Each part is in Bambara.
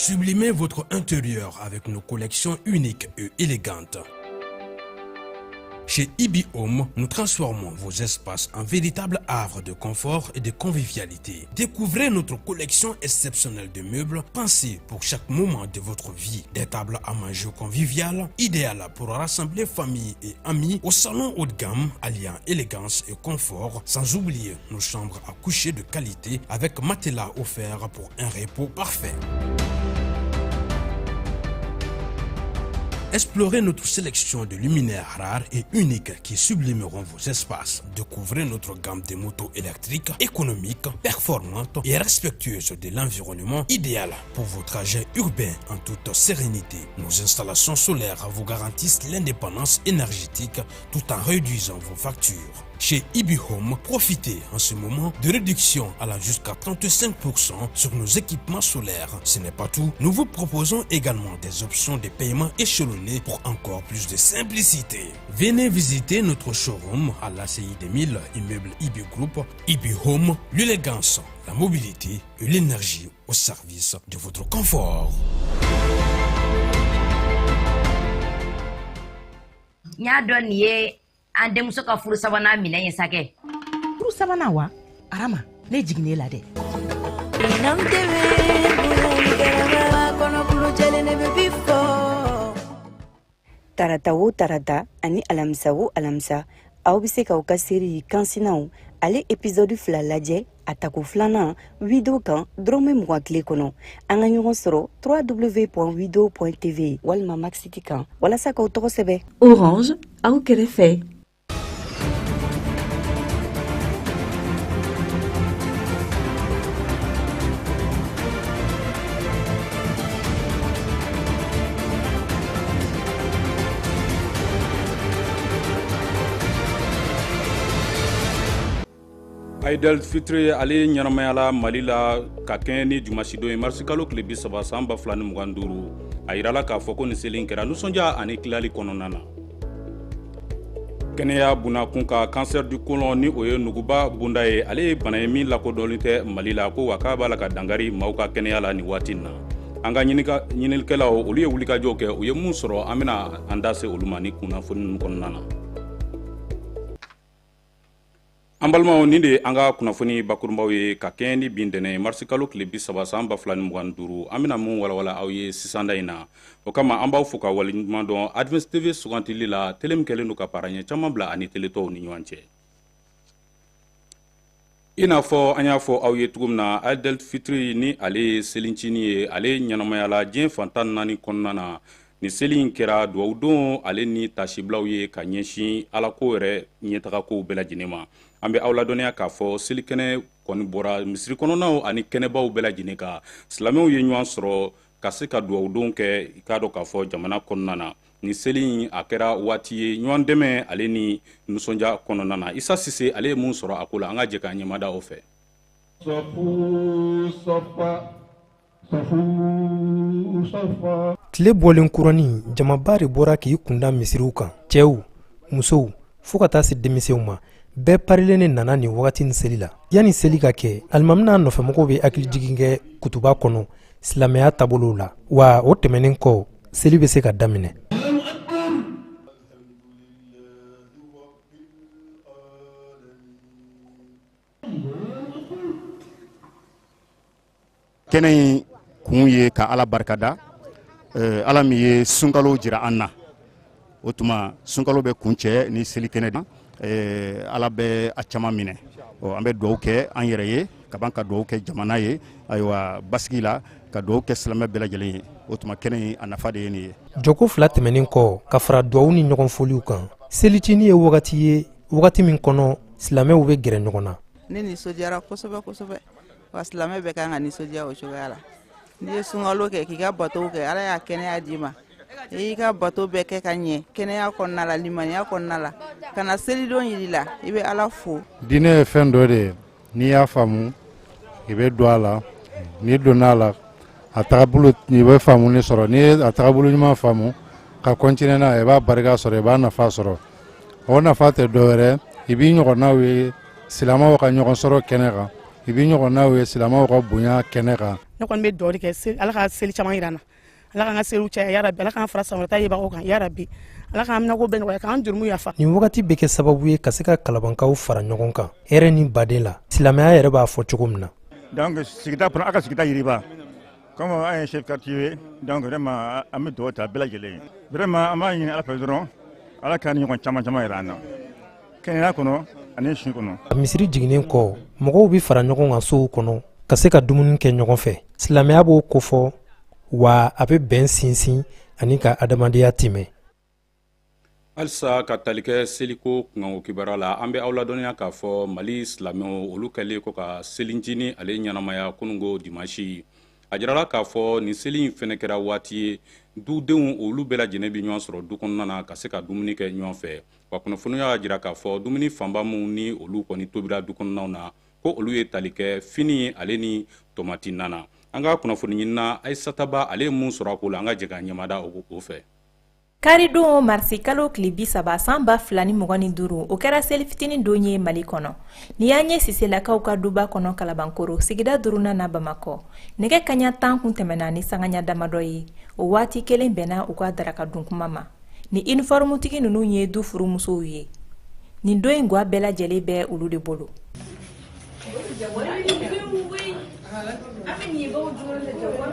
Sublimez votre intérieur avec nos collections uniques et élégantes. Chez Ibi Home, nous transformons vos espaces en véritables havres de confort et de convivialité. Découvrez notre collection exceptionnelle de meubles pensés pour chaque moment de votre vie. Des tables à manger conviviales, idéales pour rassembler famille et amis, au salon haut de gamme, alliant élégance et confort, sans oublier nos chambres à coucher de qualité avec matelas offerts pour un repos parfait. Explorez notre sélection de luminaires rares et uniques qui sublimeront vos espaces. Découvrez notre gamme de motos électriques, économiques, performantes et respectueuses de l'environnement, idéales pour vos trajets urbains en toute sérénité. Nos installations solaires vous garantissent l'indépendance énergétique tout en réduisant vos factures. Chez Ibi Home, profitez en ce moment de réductions allant jusqu'à 35% sur nos équipements solaires. Ce n'est pas tout, nous vous proposons également des options de paiement échelonnées pour encore plus de simplicité. Venez visiter notre showroom à l'ACI 2000, immeuble Ibi Group. Ibi Home, l'élégance, la mobilité et l'énergie au service de votre confort. An denmuso ka furu sabana minɛ ye sakɛ furu sabana wa arama ne jiginne la dɛ tarata o tarata ani alamisa o alamisa aw bɛ se k'aw ka série kansinaw ale épisode 2 lajɛ a tako filanan wido kan dɔrɔmɛ 20 tile kɔnɔ an ka ɲɔgɔn sɔrɔ www.wido.tv walima maxiti kan walasa k'aw tɔgɔ sɛbɛ Orange aw kɛrɛfɛ. Aïdel Fitri ale ɲɛnamayala Mali la ka kɛɲɛ ni dimanche marisi kalo tile 30 san 2025 a yirala k'a fɔ ko ni seli kɛra nisɔndiya ani tilali kɔnɔna na. Kɛnɛya bunakun ka cancer du côlon ni o ye nuguba bunda ye ale ye bana ye min lakodɔnlen tɛ Mali la ko wa k'a b'a la ka dangari maaw ka kɛnɛya la ni waati na. An ka ɲininikɛlaw olu ye wulikajɔw kɛ u ye mun sɔrɔ an bɛna an da se olu ma ni kunnafoni ninnu kɔnɔna na. An balimaw nin de an ka kunnafoni bakurunbaw ye ka kɛɲɛ ni bin dɛnɛ marisi kalo tile 30 san 2025 an bɛna mun walawala aw ye sisanda in na o kama an b'aw fo ka waleɲuman dɔn Advance TV sugantili la tele min kɛlen don ka paraɲɛ caman bila ani tele tɔw ni ɲɔgɔn cɛ. I n'a fɔ an y'a fɔ aw ye cogo min na Aïdel Fitri ni ale ye selincini ye ale ɲɛnamayala diɲɛ fantan 4 kɔnɔna na ni seli in kɛra duwawu don ale ni tasibulaw ye ka ɲɛsin alako yɛrɛ ɲɛtagakow bɛɛ lajɛlen ma. An bɛ aw ladɔnniya k'a fɔ selikɛnɛ kɔni bɔra misiri kɔnɔnaw ani kɛnɛbaw bɛɛ lajɛlen kan silamɛw ye ɲɔgɔn sɔrɔ ka se ka duwawu don kɛ i k'a dɔn k'a fɔ jamana kɔnɔna na ni seli in a kɛra waati ye ɲɔgɔn dɛmɛ ale ni nisɔndiya kɔnɔna na Isa Sise ale ye mun sɔrɔ a ko la an ka jɛ k'a ɲɛmada o fɛ. Tile bɔlen kurani jamaba de bɔra k'i kunda misiriw kan cɛw musow fo ka taa se denmisɛnw ma bɛɛ parilen ne nana nin wagati ni seli la yanni seli ka kɛ alimamina nɔfɛmɔgɔw bɛ hakilijigin kɛ kutuba kɔnɔ silamɛya taabolow la wa o tɛmɛnen kɔ seli bɛ se ka daminɛ. Kɛnɛ in kun ye ka Ala barikada Ala min ye sunkalo jira an na o tuma sunkalo bɛ kun cɛ ni seli kɛnɛ de Ala bɛ a caman minɛ an bɛ dugawu kɛ an yɛrɛ ye ka ban ka dugawu kɛ jamana ye ayiwa basigi la ka dugawu kɛ silamɛ bɛɛ lajɛlen ye o tuma kɛnɛ in a nafa de ye nin ye. Jɔko 2 tɛmɛnen kɔ ka fara duwawu ni ɲɔgɔn foliw kan selicini ye wagati min kɔnɔ silamɛw bɛ gɛrɛ ɲɔgɔn na. Ne nisɔndiyara kosɛbɛ kosɛbɛ wa silamɛ bɛɛ kan ka nisɔndiya o cogoya la n'i ye sunkalo kɛ k'i ka batow kɛ Ala y'a kɛnɛya d'i ma i ka bato bɛɛ kɛ ka ɲɛ kɛnɛya kɔnɔna la limaniya kɔnɔna la ka na selidon yiri la i bɛ Ala fo. Diinɛ ye fɛn dɔ de ye n'i y'a faamu i bɛ don a la n'i donna a la a tagabolo i bɛ faamuni sɔrɔ n'i ye a tagabolo ɲuman faamu ka continuer n'a ye i b'a barika sɔrɔ i b'a nafa sɔrɔ o nafa tɛ dɔ wɛrɛ i b'i ɲɔgɔnnaw ye silamɛw ka ɲɔgɔn sɔrɔ kɛnɛ kan i b'i ɲɔgɔnnaw ye silamɛw ka bonya kɛnɛ kan. ne kɔni bɛ dugawu kɛ ala ka seli caman yira na ala k'an ka seliw caya ya rabbi ala k'an fara samata yebagaw kan ya rabbi ala k'an minako bɛɛ nɔgɔya k'an jurumu yafa. nin wagati bɛ kɛ sababu ye ka se ka kalabankaw fara ɲɔgɔn kan hɛrɛ ni baden la silamɛya yɛrɛ b'a fɔ cogo min na. donc sigida kɔnɔ a ka sigida yiriba comme an ye chef quartier donc vraiment an bɛ dugawu ta bɛɛ lajɛlen vraiment an b'a ɲini ala fɛ dɔrɔn ala k'an ni ɲɔgɔn caman caman yira an na kɛnɛya kɔnɔ ani su kɔnɔ. misiri jiginnen kɔ mɔgɔw bɛ fara ɲɔgɔn kan sow kɔnɔ ka se ka dumuni kɛ ɲɔgɔn fɛ silamɛya b'o kofɔ wa a bɛ bɛn sinsin ani ka adamadenya tɛmɛ. halisa ka tali kɛ seliko kunkanko kibaruya la an bɛ aw ladɔnniya k'a fɔ mali silamɛw olu kɛlen ko ka selincini ale ɲɛnamaya kununko dimansi a jirala k'a fɔ nin seli in fɛnɛ kɛra waati ye dudenw olu bɛɛ lajɛlen bɛ ɲɔgɔn sɔrɔ du kɔnɔna na ka se ka dumuni kɛ ɲɔgɔn fɛ wa kunnafoniya y'a jira k'a fɔ dumuni fanba minnu ni olu kɔni tobira du kɔnɔnaw na ko olu ye tali kɛ fini ale ni tomati nana an ka kunnafoni ɲinina ayisataba ale ye mun sɔrɔ a ko la an ka jɛ ka ɲɛmada o fɛ. Karidon marsi kalo tile 30 san 2025 o kɛra seli fitinin don ye Mali kɔnɔ. Ni y'an ye Siselakaw ka duba kɔnɔ Kalabankoro sigida 4nan na Bamakɔ. Nɛgɛ kaɲa 10 kun tɛmɛna ni sangaɲa damadɔ ye. O waati kelen bɛnna u ka daraka dunkuma ma. Ni uniformutigi ninnu ye du furumusow ye. Nin don in gwa bɛɛ lajɛlen bɛ olu de bolo.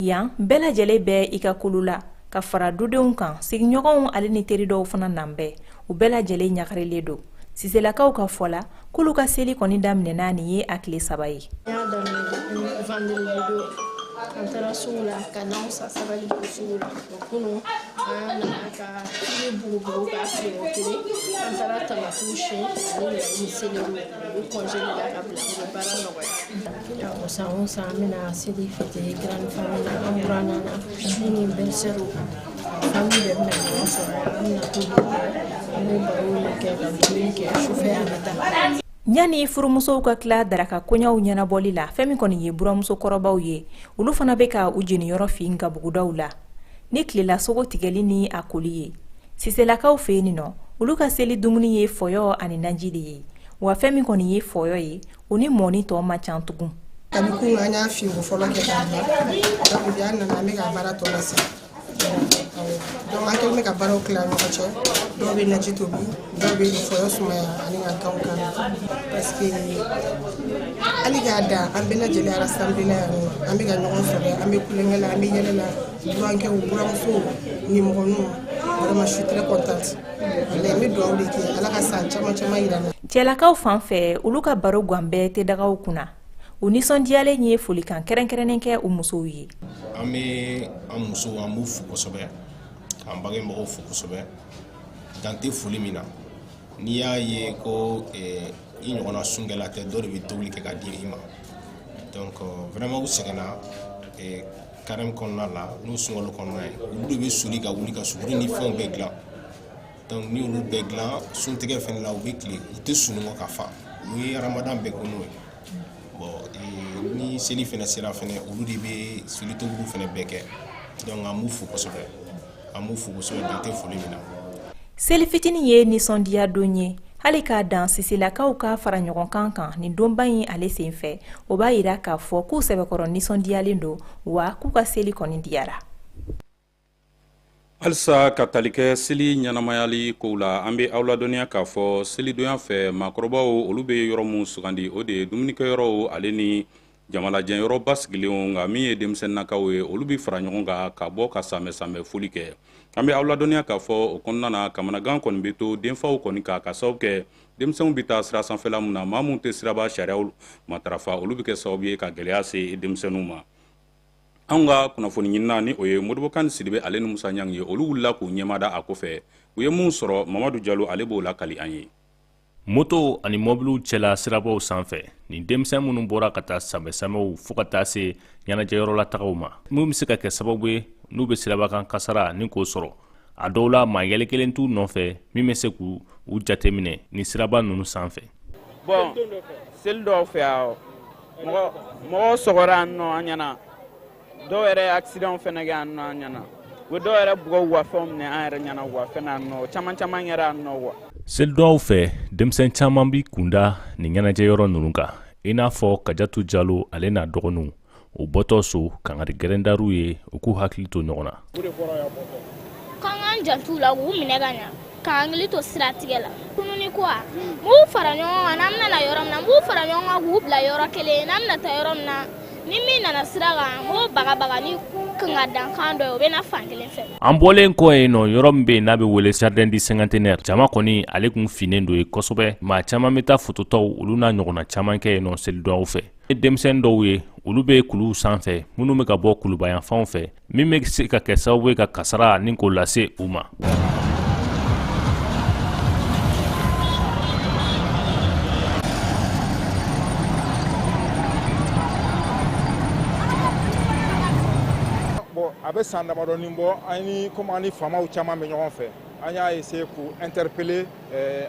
Yan bɛɛ lajɛlen bɛ i ka kulu la. Ka fara dudenw kan sigiɲɔgɔnw ale ni teri dɔw fana nan bɛɛ u bɛɛ lajɛlen ɲagarilen don Siselakaw ka fɔ la k'olu ka seli kɔni daminɛna nin ye a tile 3 ye. An taara sugu la ka n'anw sa sabali bɔ sugu la kunun an nana ka fini bugubugu k'a feere kelen an taara tamatiw siyɛn ani seleri u kɔnseli la ka bila u bɛ baara nɔgɔya. O san o san an bɛna seli fete grande famille la an buranna na ni nin bergeru famille bɛɛ bɛna ɲɔgɔn sɔrɔ an bɛna tobi kɛ an bɛ barow kɛ ka dumuni kɛ sufɛ an bɛ taa. Ɲani furumusow ka tila daraka koɲaw ɲɛnabɔli la fɛn min kɔni ye buramuso kɔrɔbaw ye olu fana bɛ ka u jeniyɔrɔ fin gabugudaw la ni tilela sogo tigɛli ni a koli ye Siselakaw fɛ yen nɔ olu ka seli dumuni ye fɔyɔ ani naji de ye wa fɛn min kɔni ye fɔyɔ ye o ni mɔni tɔ ma can tugun. Kabi kun an y'a fi o fɔlɔ kɛ k'a bila donc bi an nana an bɛ ka baara tɔ la sisan donc an kɛlen bɛ ka baaraw tila an ɲɔgɔn cɛ dɔw bɛ naji tobi dɔw bɛ fɔyɔ sumaya ani ka kanw kan parce que hali k'a da an bɛɛ lajɛlen arasamblila yan nɔ an bɛ ka ɲɔgɔn sɔrɔ an bɛ kulonkɛ la an bɛ yɛlɛ la burankɛw buramusow nimɔgɔninw vraiment je suis très contente n bɛ dugawu de kɛ ala ka san caman caman yira n na. Cɛlakaw fan fɛ olu ka baro gan bɛɛ tɛ dagaw kunna u nisɔndiyalen ye folikan kɛrɛnkɛrɛnnen kɛ u musow ye. An bɛ an musow an b'u fo kosɛbɛ k'an bangebagaw fo kosɛbɛ dan tɛ foli min na n'i y'a ye ko i ɲɔgɔnna sungɛla tɛ dɔ de bɛ tobili kɛ ka di i ma donc vraiment u sɛgɛnna carême kɔnɔna la n'o sunkalo kɔnɔna ye olu de bɛ soli ka wuli ka suguri ni fɛnw bɛɛ dilan donc ni olu bɛɛ dilan suntigɛ fɛnɛ la u bɛ tile u tɛ sunɔgɔ ka fa o ye ramadan bɛɛ ko n'o ye bon ni seli fɛnɛ sera fɛnɛ olu de bɛ seli tobili fɛnɛ bɛɛ kɛ donc an b'u fo kosɛbɛ dan tɛ foli min na. Seli fitinin ye nisɔndiya don ye hali k'a dan Siselakaw ka fara ɲɔgɔn kan nin donba in ale sen fɛ o b'a yira k'a fɔ k'u sɛbɛkɔrɔ nisɔndiyalen don wa k'u ka seli kɔni diyara. halisa ka tali kɛ seli ɲɛnamayali kow la an bɛ aw ladɔnniya k'a fɔ selidonya fɛ maakɔrɔbaw olu bɛ yɔrɔ min sugandi o de ye dumunikɛyɔrɔw ale ni jamalajɛnyɔrɔ basigilenw nka min ye denmisɛnninakaw ye olu bɛ fara ɲɔgɔn kan ka bɔ ka samɛ foli kɛ an bɛ aw ladɔnniya k'a fɔ o kɔnɔna na kamanagan kɔni bɛ to denfaw kɔni kan ka sababu kɛ denmisɛnw bɛ taa sira sanfɛla min na maa minnu tɛ siraba sariyaw matarafa olu bɛ kɛ sababu ye ka gɛlɛya se denmisɛnninw ma. An ka kunnafoni ɲinina ni o ye Modibokani Sidibe ale ni Musa Ɲang ye olu wulila k'u ɲɛmada a kɔfɛ u ye mun sɔrɔ Mamadu Jalo ale b'o lakali an ye. Moto ani mobiliw cɛla sirabaw sanfɛ ni denmisɛn minnu bɔra ka taa samɛsamɛw fo ka taa se ɲɛnajɛyɔrɔ la tagaw ma mun bɛ se ka kɛ sababu ye n'u bɛ siraba kan kasara ni k'o sɔrɔ a dɔw la maa yɛlɛ kelen t'u nɔfɛ min bɛ se k'u jateminɛ ni siraba ninnu sanfɛ. Bon seli dɔw fɛ yan mɔgɔ sɔgɔra yan nɔ an ɲɛna dɔw yɛrɛ accident fɛnɛ kɛ yan nɔ an ɲɛna u dɔw yɛrɛ bugɔ wafɛnw minɛ an yɛrɛ ɲɛna wafɛn na nɔ caman kɛra yan nɔ wa. Selidoaw fɛ denmisɛn caman bi kunda ni ɲɛnajɛyɔrɔ ninnu kan i n'a fɔ Kajatu Jalo ale n'a dɔgɔninw o bɔtɔ so kangari gɛrɛndaru ye u k'u hakili to ɲɔgɔn na. K'an k'an jantu la k'u minɛ ka ɲa k'an hakili to siratigɛ la kununi ko a m'u fara ɲɔgɔn kan n'an bɛna yɔrɔ min na m'u fara ɲɔgɔn kan k'u bila yɔrɔ kelen n'an bɛna taa yɔrɔ min na ni min nana sira kan m'o bagabaga ni kan ka dankan dɔ ye o bɛ na fan kelen fɛ. An bɔlen kɔ yen nɔ yɔrɔ min bɛ yen n'a bɛ wele jardin du cinquantenaire jama kɔni ale kun finnen do ye kosɛbɛ maa caman bɛ taa fototɔw olu n'a ɲɔgɔnna caman kɛ yen nɔ selidoyaw fɛ. Denmisɛnnin dɔw ye olu bɛ kuluw sanfɛ minnu bɛ ka bɔ kulubayanfanw fɛ min bɛ se ka kɛ sababu ye ka kasara ni k'o lase u ma. A bɛ san damadɔnin bɔ an ni komi an ni faamaw caman bɛ ɲɔgɔn fɛ an y'a essayer k'u interpeller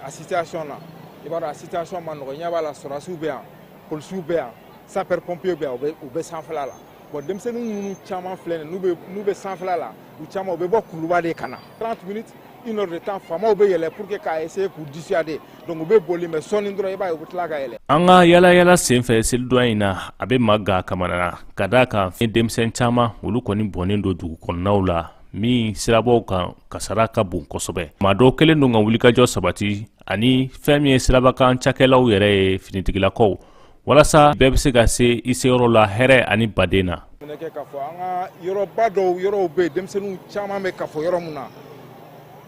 a situation na i b'a dɔn a situation ma nɔgɔn ɲɛ b'a la sɔrɔdasiw bɛ yan polisiw bɛ yan sapeur pompier bɛ yan u bɛ sanfɛla la bon denmisɛnnin ninnu caman filɛ nin n'u bɛ sanfɛla la u caman u bɛ bɔ kuluba de ka na 30 minutes 1 heure de temps faamaw bɛ yɛlɛ pour que k'a essayer k'u dissuader donc u bɛ boli mais sɔɔni dɔrɔn i b'a ye u bɛ tila ka yɛlɛ. An ka yala senfɛ selidoya in na a bɛ maa ga kamana na ka d'a kan denmisɛn caman olu kɔni bɔnnen don dugu kɔnɔnaw la min sirabaw kan kasara ka bon kosɛbɛ. Maa dɔw kɛlen don ka wulikajɔ sabati ani fɛn min ye sirabakan cakɛlaw yɛrɛ ye finitigilakaw walasa bɛɛ bɛ se ka se i seyɔrɔ la hɛrɛ ani baden na. K'a fɔ an ka yɔrɔba dɔw yɔrɔw bɛ yen denmisɛnninw caman bɛ kafɔ yɔrɔ mun na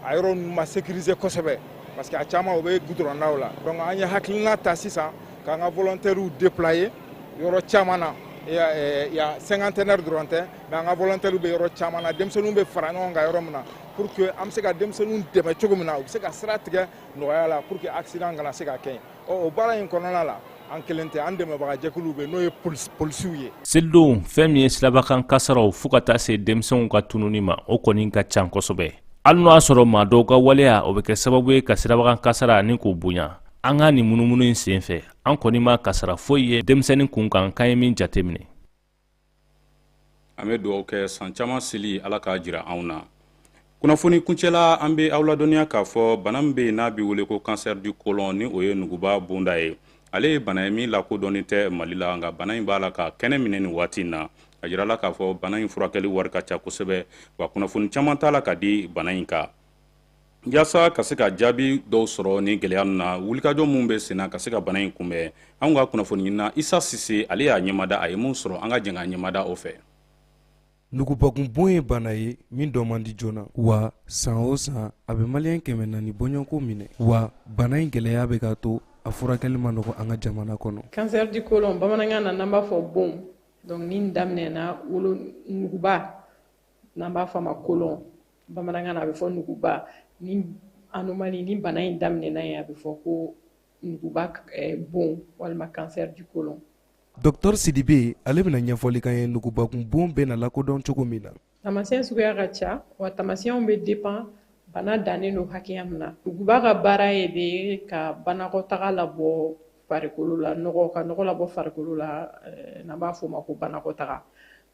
a yɔrɔ ninnu ma sécuriser kosɛbɛ parce que a caman o bɛ goudronnaw la donc an ye hakilina ta sisan k'an ka volontaires déployer yɔrɔ caman na il y a cinquantenaire dɔrɔn tɛ mais an ka volontaires bɛ yɔrɔ caman na denmisɛnninw bɛ fara ɲɔgɔn kan yɔrɔ min na pour que an bɛ se ka denmisɛnninw dɛmɛ cogo min na u bɛ se ka sira tigɛ nɔgɔya la pour que accident kana se ka kɛ yen o baara in kɔnɔna la an kelen tɛ an dɛmɛbaga jɛkuluw bɛ n'o ye polisiw ye. Selidenw fɛn min ye sirabakan kasaraw fo ka taa se denmisɛnw ka tununi ma o kɔni ka ca kosɛbɛ. Hali n'o y'a sɔrɔ maa dɔw ka waleya o bɛ kɛ sababu ye ka sirabakan kasara ni k'o bonya an ka nin munumunu in sen fɛ an kɔni ma kasara foyi ye denmisɛnnin kun kan k'an ye min jateminɛ. An bɛ dugawu kɛ san caman seli ala k'a jira anw na. Kunnafoni kuncɛla an bɛ aw ladɔnniya k'a fɔ bana min bɛ yen n'a bɛ wele ko cancer du côlon ni o ye nuguba bonda ye. Ale ye bana ye min lakodɔnnen tɛ Mali la nka bana in b'a la ka kɛnɛ minɛ nin waati in na. A jirala k'a fɔ bana in furakɛli wari ka ca kosɛbɛ wa kunnafoni caman t'a la ka di bana in kan. Yaasa ka se ka jaabi dɔw sɔrɔ ni gɛlɛya ninnu na wulikajɔ min bɛ sen na ka se ka bana in kunbɛn anw ka kunnafoni ɲinina Isa Sise ale y'a ɲɛmada a ye mun sɔrɔ an ka jɛn k'a ɲɛmada o fɛ. Nugubakun ye bana ye min dɔ man di joona wa san o san a bɛ maliyɛn 400 bɔɲɔgɔnko minɛ wa bana in gɛlɛya bɛ ka to a furakɛli ma nɔgɔ an ka jamana kɔnɔ. Cancer du côlon bamanankan na n'an b'a fɔ bon donc ni daminɛna wolo nuguba n'an b'a fɔ a ma côlon bamanankan na a bɛ fɔ nuguba ni anomalie ni bana in daminɛna yen a bɛ fɔ ko nuguba bon walima cancer du côlon. Dr Sidibe ale bɛna ɲɛfɔli kan ye nugubakun bon bɛ na lakodɔn cogo min na. Tamasiyɛn suguya ka ca wa tamasiyɛnw bɛ dépend bana dannen don hakɛya min na. Nuguba ka baara ye de ka banakɔtaga labɔ farikolo la ka nɔgɔ labɔ farikolo la n'an b'a fɔ o ma ko banakɔtaga.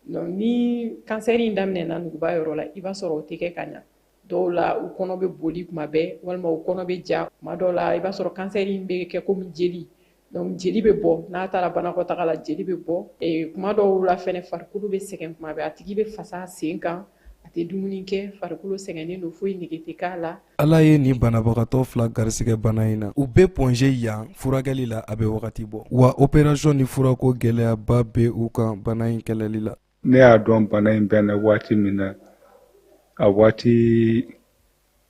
Donc ni cancer in daminɛna nuguba yɔrɔ la i b'a sɔrɔ o tɛ kɛ ka ɲa. Dɔw la u kɔnɔ bɛ boli kuma bɛɛ walima u kɔnɔ bɛ ja kuma dɔw la i b'a sɔrɔ cancer in bɛ kɛ komi jeli. Donc jeli bɛ bɔ n'a taara banakɔtaga la jeli bɛ bɔ kuma dɔw la fɛnɛ farikolo bɛ sɛgɛn kuma bɛɛ a tigi bɛ fasa sen kan a tɛ dumuni kɛ farikolo sɛgɛnnen don foyi nege tɛ k'a la. Ala ye nin banabagatɔ fila garisigɛ bana in na u bɛ pɔnze yan furakɛli la a bɛ wagati bɔ wa opération ni furako gɛlɛyaba bɛ u kan bana in kɛlɛli la. Ne y'a dɔn bana in bɛ na waati min na a waati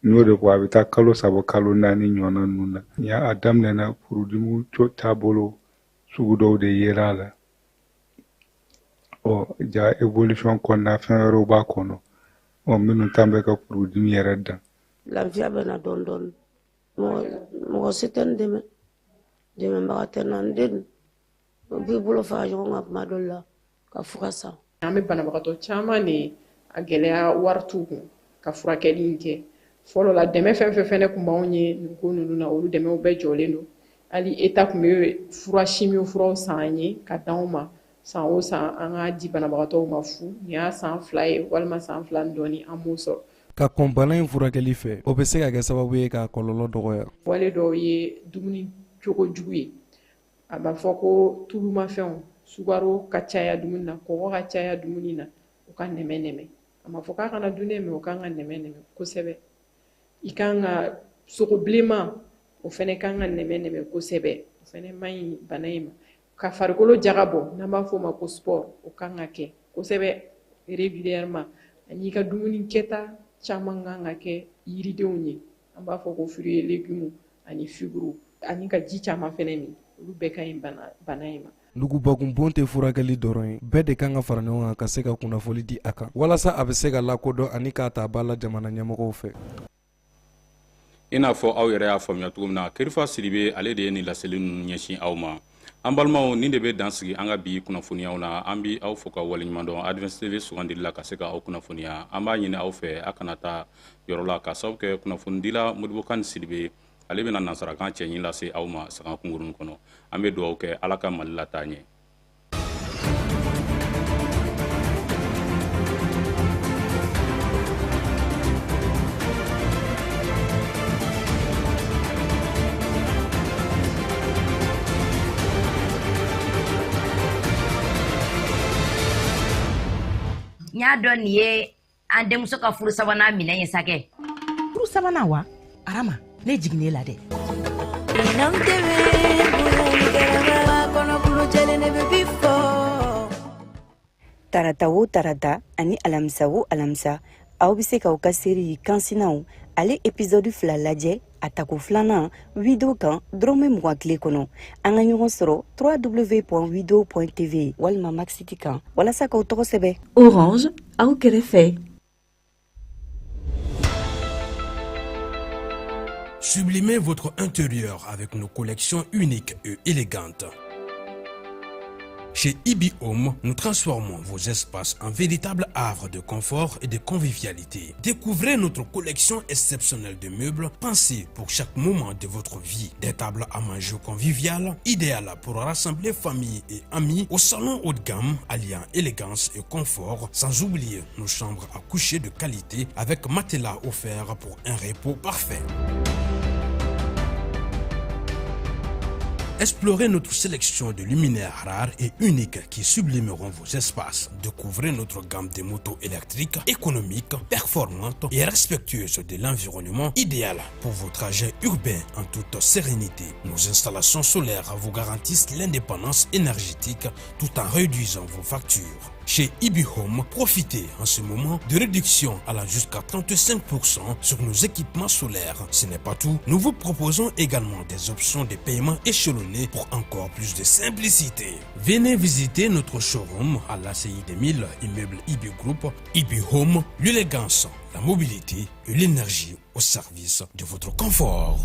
n'o de ko a bɛ taa kalo 3 kalo 4 ɲɔgɔnna ninnu na ni a daminɛna furudimi taabolo sugu dɔw de yera a la ja évolution kɔnɔna fɛn wɛrɛw b'a kɔnɔ minnu t'an bɛ ka furudimi yɛrɛ dan. Lafiya bɛ na dɔɔni dɔɔni mɔgɔ si tɛ n dɛmɛ dɛmɛbaga tɛ n na n den u b'i bolo fara ɲɔgɔn kan kuma dɔw la ka fo ka sa. An bɛ banabagatɔ caman de a gɛlɛya wari t'u kun ka furakɛli in kɛ. Fɔlɔ la dɛmɛ fɛn fɛn fɛnɛ kun b'anw ye nin ko ninnu na olu dɛmɛw bɛɛ jɔlen don hali Eta kun bɛ fura chimio furaw san an ye ka d'anw ma san o san an ka di banabagatɔw ma fu nin y'a san 2 ye walima san 2 dɔɔni an b'o sɔrɔ. Ka kɔn bana in furakɛli fɛ o bɛ se ka kɛ sababu ye ka kɔlɔlɔ dɔgɔya. Wale dɔw ye dumuni cogo jugu ye a b'a fɔ ko tulumafɛnw sugaro ka caya dumuni na kɔgɔ ka caya dumuni na o ka nɛmɛ a ma fɔ k'a kana dun dɛ mɛ o kan ka nɛmɛ kosɛbɛ i kan ka sogo bilenman o fɛnɛ kan ka nɛmɛ kosɛbɛ o fɛnɛ man ɲi bana in ma ka farikolo jaga bɔ n'an b'a fɔ o ma ko sport o kan ka kɛ kosɛbɛ régulièrement ani ka dumuni kɛta caman kan ka kɛ yiridenw ye an b'a fɔ ko fruits et légumes ani fibres ani ka ji caman fɛnɛ min olu bɛɛ ka ɲi bana in ma. Nugubakun bon tɛ furakɛli dɔrɔn ye, bɛɛ de kan ka fara ɲɔgɔn kan ka se ka kunnafoli di a kan walasa a bɛ se ka lakodɔn ani k'a ta ba la jamana ɲɛmɔgɔw fɛ. I n'a fɔ aw yɛrɛ y'a faamuya cogo min na, Kerifa Sidibe ale de ye nin laseli ninnu ɲɛsin aw ma. An balimaw, nin de bɛ dansigi an ka bi kunnafoniyaw na. An bɛ aw fo ka waleɲuman dɔn Advance TV sugandili la ka se ka aw kunnafoniya. An b'a ɲini aw fɛ a kana taa yɔrɔ la ka sababu kɛ kunnafonidila Modibo Kani Sidibe ale bɛna nansarakan cɛɲi lase aw ma saga kunkurunin kɔnɔ. An bɛ dugawu kɛ Ala ka Mali lataa ɲɛ. N y'a dɔn nin ye an denmuso ka furu sabanan minɛ ye sakɛ. Furu sabanan wa? Arama, ne jiginn'e la dɛ. Tarata o tarata ani alamisa o alamisa aw bɛ se k'aw ka série kansinaw ale épisode 2 lajɛ a tako filanan video kan dɔrɔmɛ 20 tile kɔnɔ. An ka ɲɔgɔn sɔrɔ www.video.tv walima Maxiti kan walasa k'aw tɔgɔ sɛbɛ. Orange aw kɛrɛfɛ. Sublimez votre intérieur avec nos collections uniques et élégantes. Chez Ibi Home, nous transformons vos espaces en véritables havres de confort et de convivialité. Découvrez notre collection exceptionnelle de meubles pensés pour chaque moment de votre vie. Des tables à manger conviviales, idéales pour rassembler famille et amis, au salon haut de gamme alliant élégance et confort, sans oublier nos chambres à coucher de qualité avec matelas offerts pour un repos parfait. Explorez notre sélection de luminaires rares et uniques qui sublimeront vos espaces. Découvrez notre gamme de motos électriques économiques, performantes et respectueuses de l'environnement, idéales pour vos trajets urbains en toute sérénité. Nos installations solaires vous garantissent l'indépendance énergétique tout en réduisant vos factures. Chez Ibi Home, profitez en ce moment de réductions allant jusqu'à 35% sur nos équipements solaires. Ce n'est pas tout, nous vous proposons également des options de paiement échelonnées pour encore plus de simplicité. Venez visiter notre showroom à l'ACI 2000, immeuble Ibi Group. Ibi Home, l'élégance, la mobilité et l'énergie au service de votre confort.